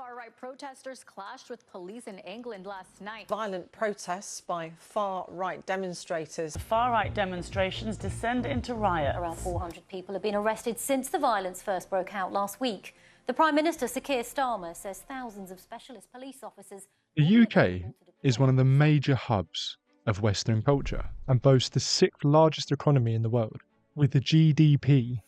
Far-right protesters clashed with police in England last night. Violent protests by far-right demonstrators. Far-right demonstrations descend into riots. Around 400 people have been arrested since the violence first broke out last week. The Prime Minister, Sir Keir Starmer, says thousands of specialist police officers... The UK is one of the major hubs of Western culture and boasts the sixth largest economy in the world, with a GDP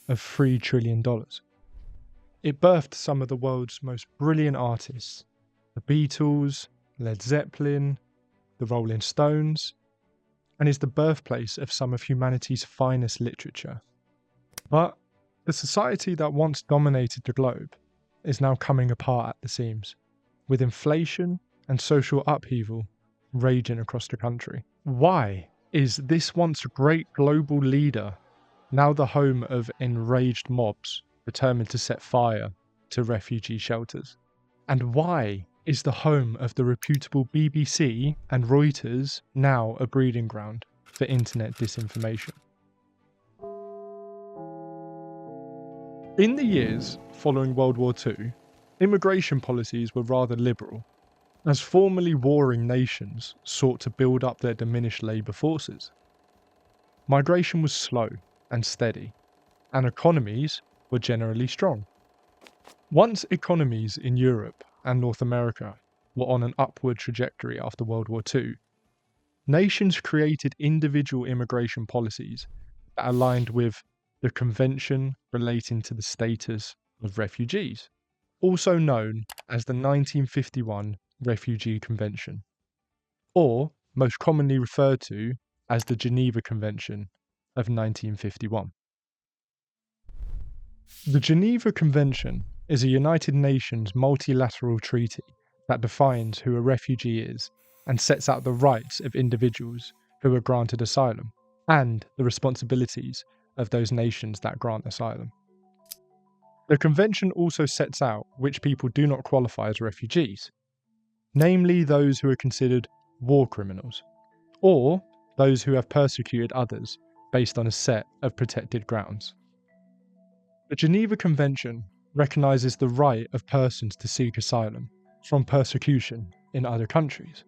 of $3 trillion. It birthed some of the world's most brilliant artists, the Beatles, Led Zeppelin, the Rolling Stones, and is the birthplace of some of humanity's finest literature. But the society that once dominated the globe is now coming apart at the seams, with inflation and social upheaval raging across the country. Why is this once great global leader now the home of enraged mobs determined to set fire to refugee shelters? And why is the home of the reputable BBC and Reuters now a breeding ground for internet disinformation? In the years following World War II, immigration policies were rather liberal, as formerly warring nations sought to build up their diminished labour forces. Migration was slow and steady, and economies were generally strong. Once economies in Europe and North America were on an upward trajectory after World War II, nations created individual immigration policies that aligned with the Convention relating to the status of refugees, also known as the 1951 Refugee Convention, or most commonly referred to as the Geneva Convention of 1951. The Geneva Convention is a United Nations multilateral treaty that defines who a refugee is and sets out the rights of individuals who are granted asylum and the responsibilities of those nations that grant asylum. The Convention also sets out which people do not qualify as refugees, namely those who are considered war criminals, or those who have persecuted others based on a set of protected grounds. The Geneva Convention recognises the right of persons to seek asylum from persecution in other countries.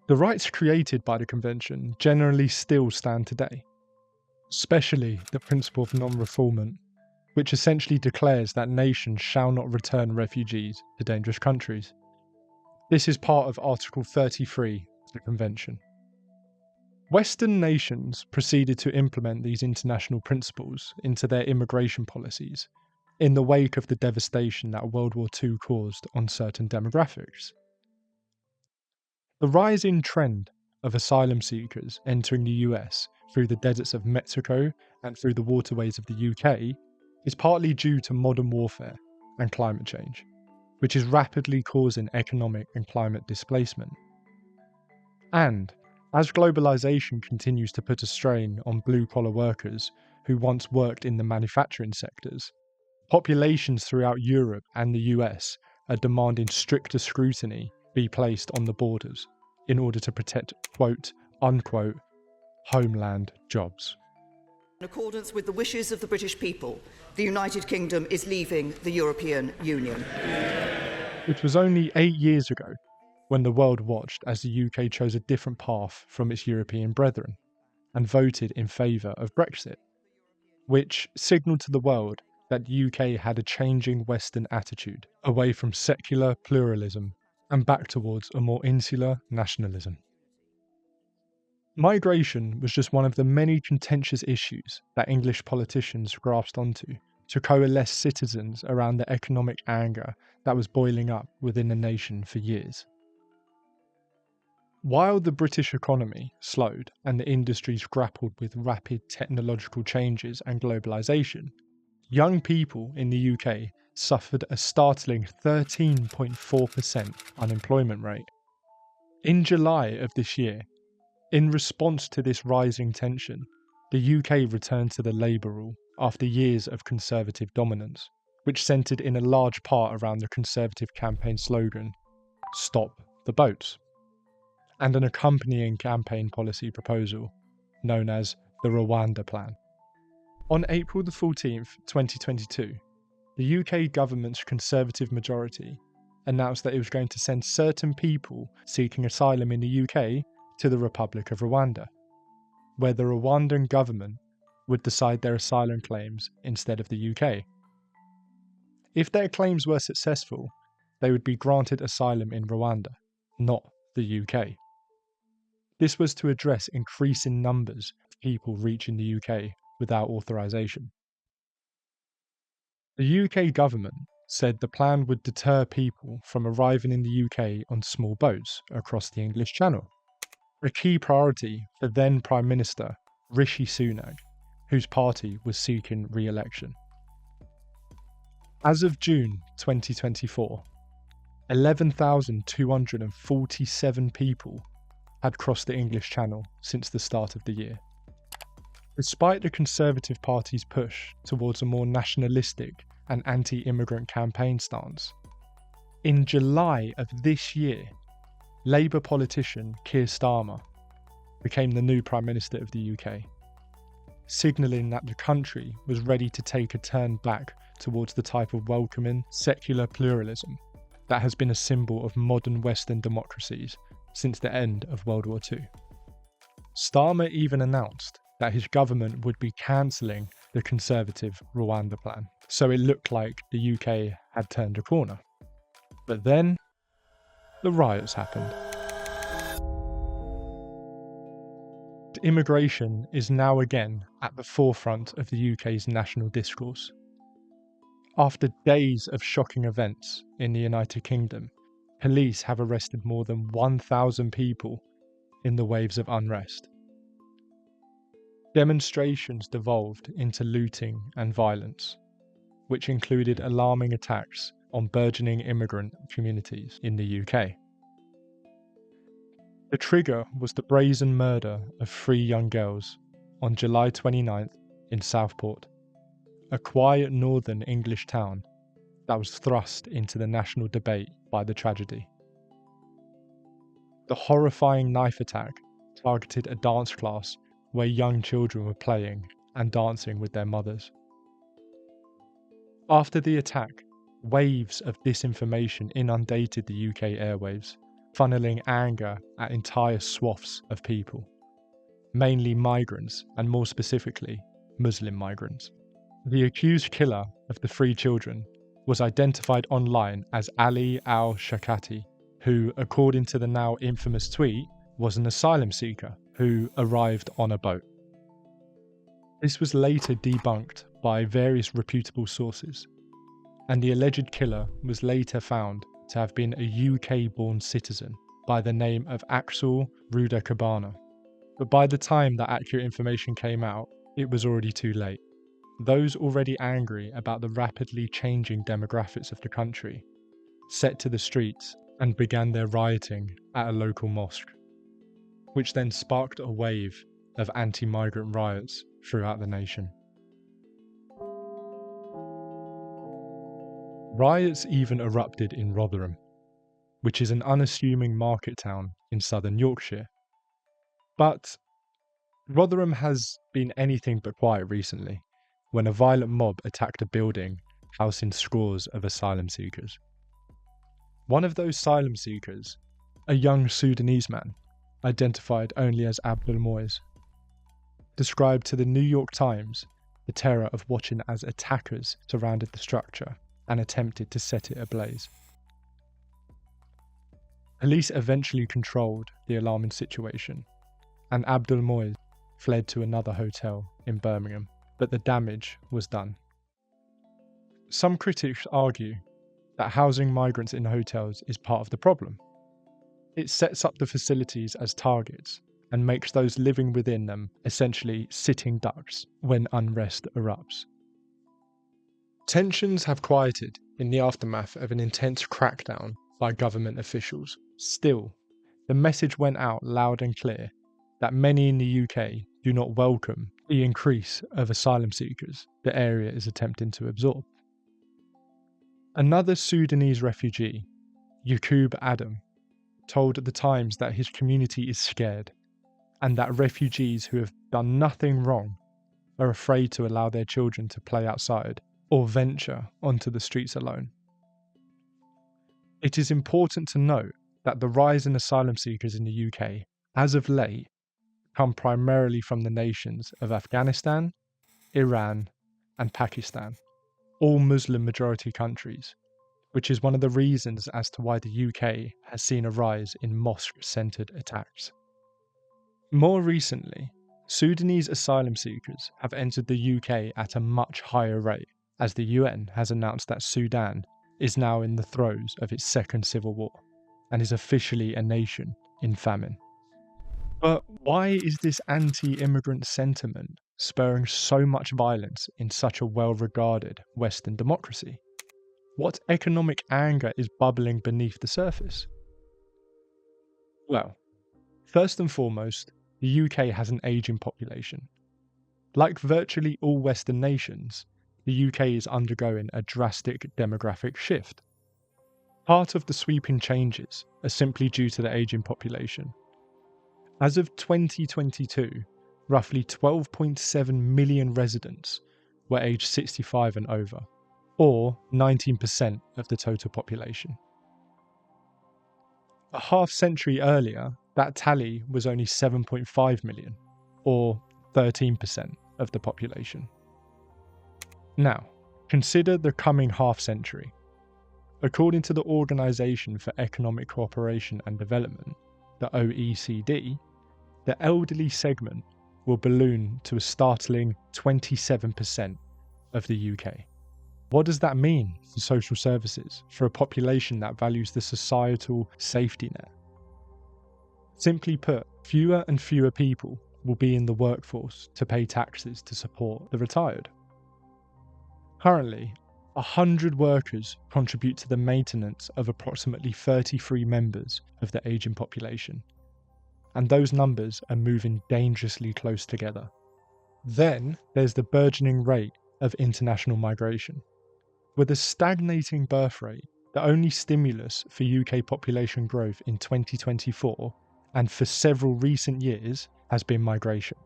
The rights created by the Convention generally still stand today, especially the principle of non-refoulement, which essentially declares that nations shall not return refugees to dangerous countries. This is part of Article 33 of the Convention. Western nations proceeded to implement these international principles into their immigration policies in the wake of the devastation that World War II caused on certain demographics. The rising trend of asylum seekers entering the US through the deserts of Mexico and through the waterways of the UK is partly due to modern warfare and climate change, which is rapidly causing economic and climate displacement. And as globalization continues to put a strain on blue-collar workers who once worked in the manufacturing sectors, populations throughout Europe and the US are demanding stricter scrutiny be placed on the borders in order to protect quote-unquote homeland jobs. In accordance with the wishes of the British people, the United Kingdom is leaving the European Union. It was only 8 years ago when the world watched as the UK chose a different path from its European brethren and voted in favour of Brexit, which signalled to the world that the UK had a changing Western attitude away from secular pluralism and back towards a more insular nationalism. Migration was just one of the many contentious issues that English politicians grasped onto to coalesce citizens around the economic anger that was boiling up within the nation for years. While the British economy slowed and the industries grappled with rapid technological changes and globalisation, young people in the UK suffered a startling 13.4% unemployment rate. In July of this year, in response to this rising tension, the UK returned to the Labour rule after years of Conservative dominance, which centred in a large part around the Conservative campaign slogan, "Stop the Boats," and an accompanying campaign policy proposal known as the Rwanda Plan. On April the 14th, 2022, the UK government's Conservative majority announced that it was going to send certain people seeking asylum in the UK to the Republic of Rwanda, where the Rwandan government would decide their asylum claims instead of the UK. If their claims were successful, they would be granted asylum in Rwanda, not the UK. This was to address increasing numbers of people reaching the UK without authorisation. The UK government said the plan would deter people from arriving in the UK on small boats across the English Channel, a key priority for then Prime Minister Rishi Sunak, whose party was seeking re-election. As of June 2024, 11,247 people had crossed the English Channel since the start of the year. Despite the Conservative Party's push towards a more nationalistic and anti-immigrant campaign stance, in July of this year, Labour politician Keir Starmer became the new Prime Minister of the UK, signalling that the country was ready to take a turn back towards the type of welcoming, secular pluralism that has been a symbol of modern Western democracies since the end of World War II. Starmer even announced that his government would be cancelling the Conservative Rwanda plan, so it looked like the UK had turned a corner. But then, the riots happened. Immigration is now again at the forefront of the UK's national discourse. After days of shocking events in the United Kingdom, police have arrested more than 1,000 people in the waves of unrest. Demonstrations devolved into looting and violence, which included alarming attacks on burgeoning immigrant communities in the UK. The trigger was the brazen murder of 3 young girls on July 29th in Southport, a quiet northern English town that was thrust into the national debate by the tragedy. The horrifying knife attack targeted a dance class where young children were playing and dancing with their mothers. After the attack, waves of disinformation inundated the UK airwaves, funneling anger at entire swaths of people, mainly migrants and more specifically, Muslim migrants. The accused killer of the 3 children was identified online as Ali al-Shakati, who, according to the now infamous tweet, was an asylum seeker who arrived on a boat. This was later debunked by various reputable sources, and the alleged killer was later found to have been a UK-born citizen by the name of Axel Rudakabana. But by the time that accurate information came out, it was already too late. Those already angry about the rapidly changing demographics of the country set to the streets and began their rioting at a local mosque, which then sparked a wave of anti-migrant riots throughout the nation. Riots even erupted in Rotherham, which is an unassuming market town in southern Yorkshire. But Rotherham has been anything but quiet recently, when a violent mob attacked a building housing scores of asylum seekers. One of those asylum seekers, a young Sudanese man, identified only as Abdul Moise, described to the New York Times the terror of watching as attackers surrounded the structure and attempted to set it ablaze. Police eventually controlled the alarming situation, and Abdul Moise fled to another hotel in Birmingham, but the damage was done. Some critics argue that housing migrants in hotels is part of the problem. It sets up the facilities as targets and makes those living within them essentially sitting ducks when unrest erupts. Tensions have quieted in the aftermath of an intense crackdown by government officials. Still, the message went out loud and clear that many in the UK do not welcome the increase of asylum seekers the area is attempting to absorb. Another Sudanese refugee, Yaqub Adam, told The Times that his community is scared and that refugees who have done nothing wrong are afraid to allow their children to play outside or venture onto the streets alone. It is important to note that the rise in asylum seekers in the UK, as of late, come primarily from the nations of Afghanistan, Iran, and Pakistan, all Muslim majority countries, which is one of the reasons as to why the UK has seen a rise in mosque-centred attacks. More recently, Sudanese asylum seekers have entered the UK at a much higher rate, as the UN has announced that Sudan is now in the throes of its second civil war and is officially a nation in famine. But why is this anti-immigrant sentiment spurring so much violence in such a well-regarded Western democracy? What economic anger is bubbling beneath the surface? Well, first and foremost, the UK has an ageing population. Like virtually all Western nations, the UK is undergoing a drastic demographic shift. Part of the sweeping changes are simply due to the ageing population. As of 2022, roughly 12.7 million residents were aged 65 and over, or 19% of the total population. A half century earlier, that tally was only 7.5 million, or 13% of the population. Now, consider the coming half century. According to the Organisation for Economic Cooperation and Development, the OECD, the elderly segment will balloon to a startling 27% of the UK. What does that mean for social services for a population that values the societal safety net? Simply put, fewer and fewer people will be in the workforce to pay taxes to support the retired. Currently, 100 workers contribute to the maintenance of approximately 33 members of the ageing population, and those numbers are moving dangerously close together. Then there's the burgeoning rate of international migration. With a stagnating birth rate, the only stimulus for UK population growth in 2024 and for several recent years has been migration.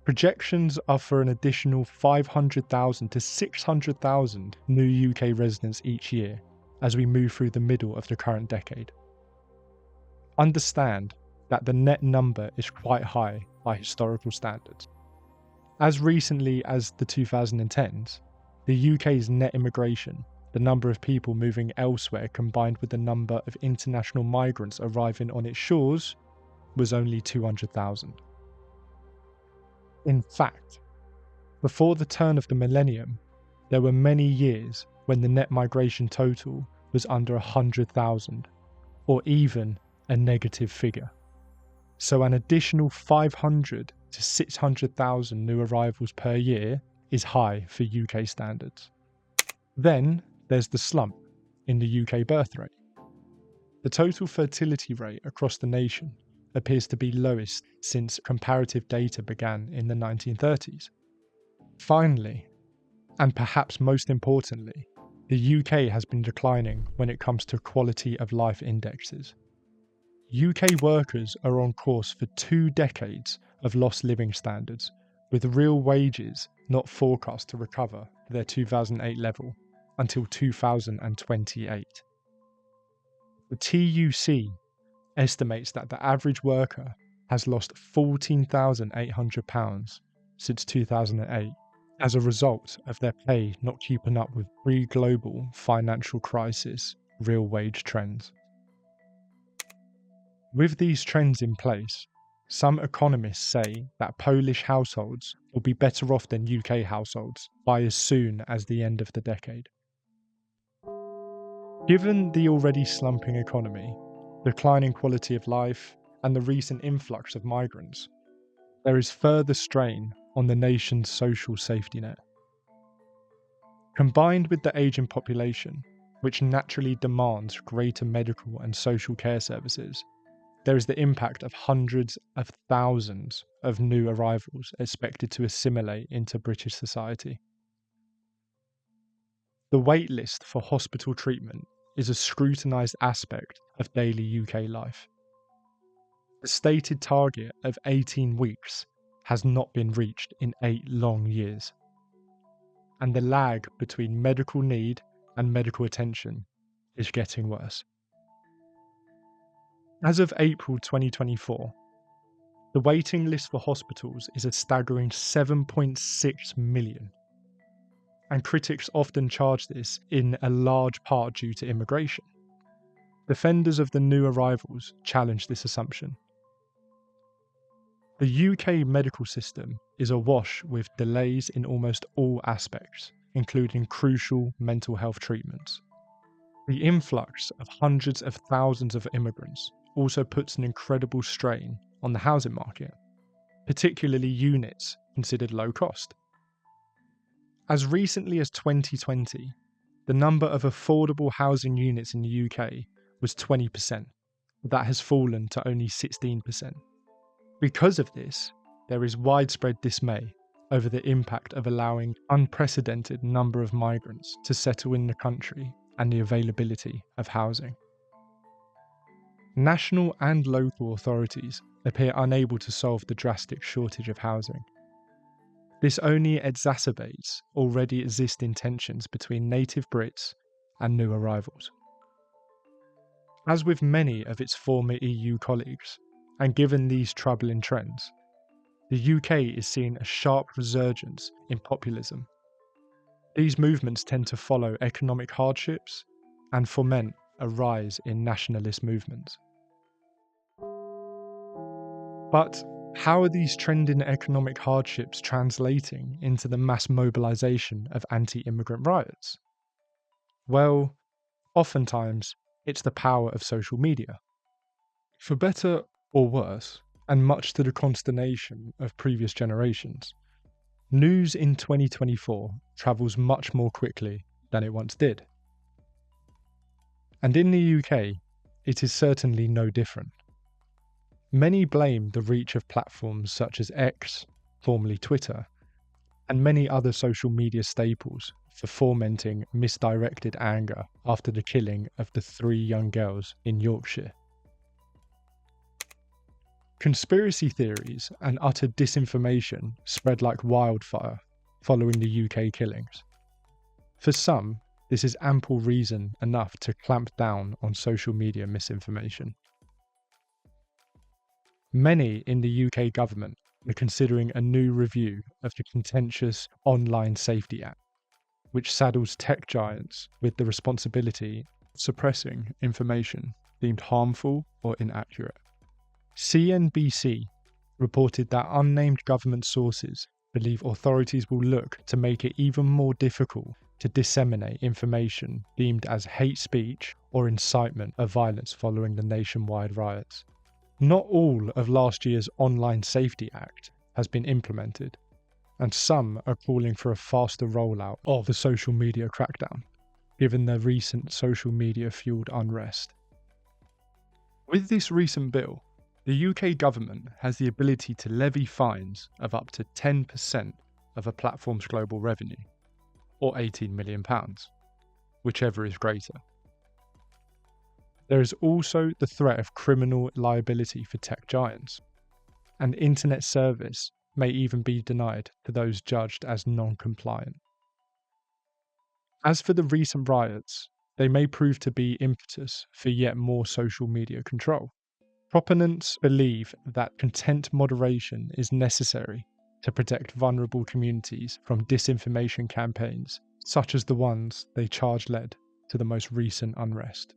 Projections are for an additional 500,000 to 600,000 new UK residents each year as we move through the middle of the current decade. Understand that the net number is quite high by historical standards. As recently as the 2010s, the UK's net immigration, the number of people moving elsewhere combined with the number of international migrants arriving on its shores, was only 200,000. In fact, before the turn of the millennium, there were many years when the net migration total was under 100,000, or even a negative figure. So an additional 500 to 600,000 new arrivals per year is high for UK standards. Then there's the slump in the UK birth rate. The total fertility rate across the nation appears to be lowest since comparative data began in the 1930s. Finally, and perhaps most importantly, the UK has been declining when it comes to quality of life indexes. UK workers are on course for 2 decades of lost living standards, with real wages not forecast to recover to their 2008 level until 2028. The TUC estimates that the average worker has lost £14,800 since 2008 as a result of their pay not keeping up with pre-global financial crisis real wage trends. With these trends in place, some economists say that Polish households will be better off than UK households by as soon as the end of the decade. Given the already slumping economy, declining quality of life, and the recent influx of migrants, there is further strain on the nation's social safety net. Combined with the ageing population, which naturally demands greater medical and social care services, there is the impact of hundreds of thousands of new arrivals expected to assimilate into British society. The wait list for hospital treatment is a scrutinised aspect of daily UK life. The stated target of 18 weeks has not been reached in 8 long years. and the lag between medical need and medical attention is getting worse. As of April 2024, the waiting list for hospitals is a staggering 7.6 million. And critics often charge this in a large part due to immigration. Defenders of the new arrivals challenge this assumption. The UK medical system is awash with delays in almost all aspects, including crucial mental health treatments. The influx of hundreds of thousands of immigrants also puts an incredible strain on the housing market, particularly units considered low cost. As recently as 2020, the number of affordable housing units in the UK was 20%. That has fallen to only 16%. Because of this, there is widespread dismay over the impact of allowing unprecedented number of migrants to settle in the country and the availability of housing. National and local authorities appear unable to solve the drastic shortage of housing. This only exacerbates already existing tensions between native Brits and new arrivals. As with many of its former EU colleagues, and given these troubling trends, the UK is seeing a sharp resurgence in populism. These movements tend to follow economic hardships and foment a rise in nationalist movements. But how are these trending economic hardships translating into the mass mobilisation of anti-immigrant riots? Well, oftentimes it's the power of social media. For better or worse, and much to the consternation of previous generations, news in 2024 travels much more quickly than it once did. And in the UK, it is certainly no different. Many blame the reach of platforms such as X, formerly Twitter, and many other social media staples for fomenting misdirected anger after the killing of the 3 young girls in Yorkshire. Conspiracy theories and utter disinformation spread like wildfire following the UK killings. For some, this is ample reason enough to clamp down on social media misinformation. Many in the UK government are considering a new review of the contentious Online Safety Act, which saddles tech giants with the responsibility of suppressing information deemed harmful or inaccurate. CNBC reported that unnamed government sources believe authorities will look to make it even more difficult to disseminate information deemed as hate speech or incitement of violence following the nationwide riots. Not all of last year's Online Safety Act has been implemented, and some are calling for a faster rollout of the social media crackdown, given the recent social media-fueled unrest. With this recent bill, the UK government has the ability to levy fines of up to 10% of a platform's global revenue, or £18 million, whichever is greater. There is also the threat of criminal liability for tech giants, and internet service may even be denied to those judged as non-compliant. As for the recent riots, they may prove to be impetus for yet more social media control. Proponents believe that content moderation is necessary to protect vulnerable communities from disinformation campaigns, such as the ones they charge led to the most recent unrest.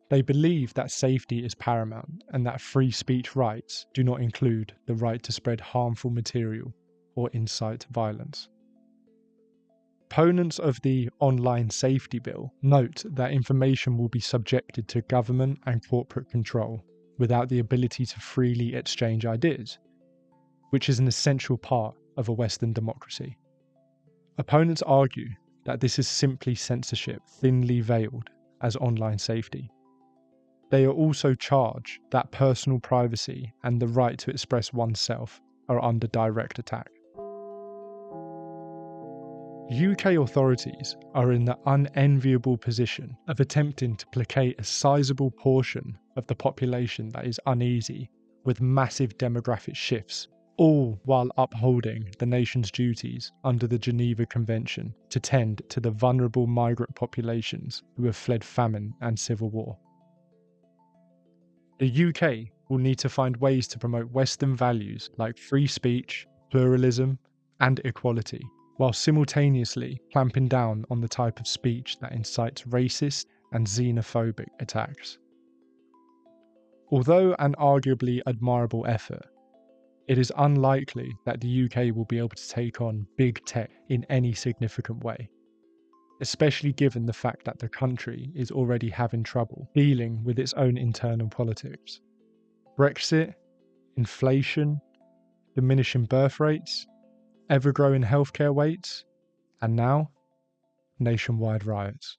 They believe that safety is paramount and that free speech rights do not include the right to spread harmful material or incite violence. Opponents of the Online Safety Bill note that information will be subjected to government and corporate control without the ability to freely exchange ideas, which is an essential part of a Western democracy. Opponents argue that this is simply censorship thinly veiled as online safety. They are also charged that personal privacy and the right to express oneself are under direct attack. UK authorities are in the unenviable position of attempting to placate a sizable portion of the population that is uneasy with massive demographic shifts all while upholding the nation's duties under the Geneva Convention to tend to the vulnerable migrant populations who have fled famine and civil war. The UK will need to find ways to promote Western values like free speech, pluralism, and equality, while simultaneously clamping down on the type of speech that incites racist and xenophobic attacks. Although an arguably admirable effort, it is unlikely that the UK will be able to take on big tech in any significant way, especially given the fact that the country is already having trouble dealing with its own internal politics. Brexit, inflation, diminishing birth rates, ever-growing healthcare waits, and now, nationwide riots.